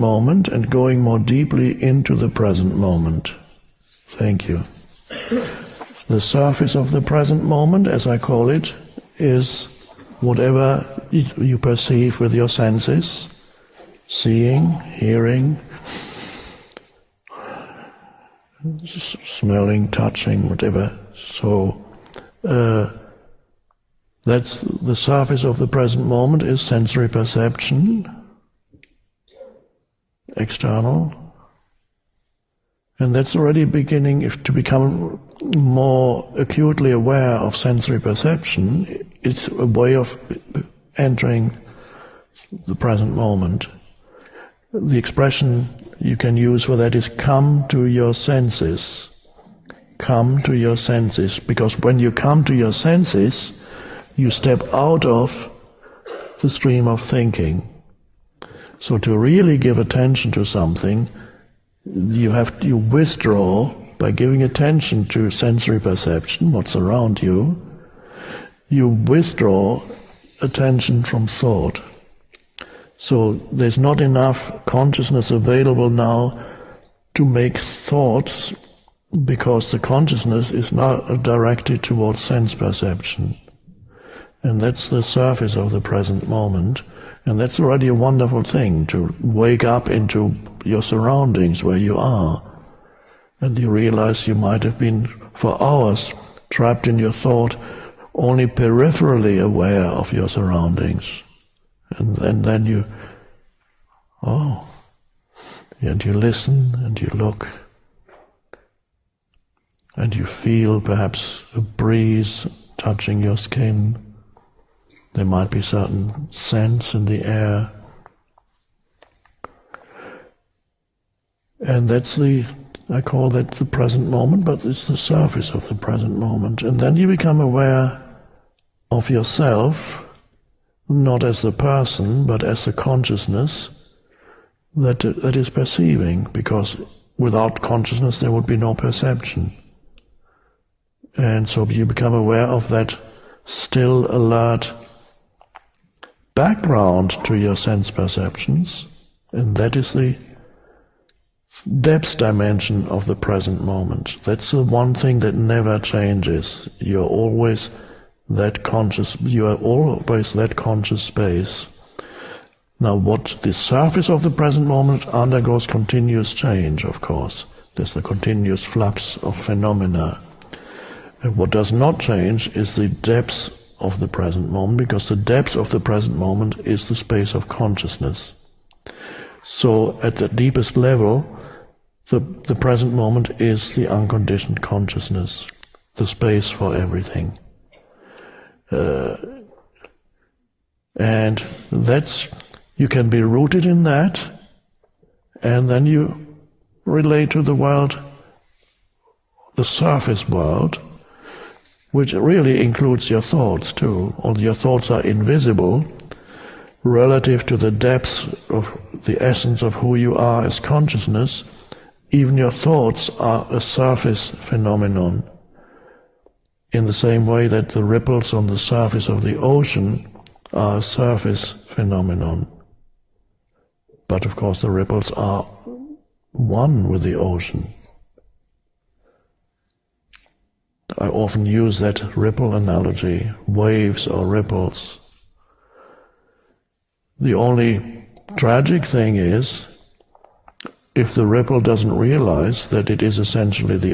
moment and going more deeply into the present moment. Thank you. The surface of the present moment, as I call it, is whatever you perceive with your senses, seeing, hearing, smelling, touching, whatever. So that's the surface of the present moment is sensory perception, external, and that's already beginning. If to become more acutely aware of sensory perception, it's a way of entering the present moment. The expression you can use for that is come to your senses. Come to your senses, because when you come to your senses, you step out of the stream of thinking. So to really give attention to something, you withdraw by giving attention to sensory perception, what's around you. You withdraw attention from thought. So there's not enough consciousness available now to make thoughts, because the consciousness is now directed towards sense perception. And that's the surface of the present moment. And that's already a wonderful thing, to wake up into your surroundings where you are. And you realize you might have been for hours trapped in your thought, only peripherally aware of your surroundings. And then you listen and you look. And you feel perhaps a breeze touching your skin. There might be certain scents in the air. And I call that the present moment, but it's the surface of the present moment. And then you become aware of yourself, not as the person, but as the consciousness that is perceiving, because without consciousness there would be no perception. And so you become aware of that still, alert background to your sense perceptions, and that is the depth dimension of the present moment. That's the one thing that never changes. You're always that conscious, you are always that conscious space. Now what the surface of the present moment undergoes continuous change, of course. There's the continuous flux of phenomena. And what does not change is the depth of the present moment, because the depth of the present moment is the space of consciousness. So at the deepest level, the present moment is the unconditioned consciousness, the space for everything. And you can be rooted in that, and then you relate to the world, the surface world, which really includes your thoughts too. Although your thoughts are invisible, relative to the depths of the essence of who you are as consciousness, even your thoughts are a surface phenomenon. In the same way that the ripples on the surface of the ocean are a surface phenomenon. But of course the ripples are one with the ocean. I often use that ripple analogy, waves or ripples. The only tragic thing is, if the ripple doesn't realize that it is essentially the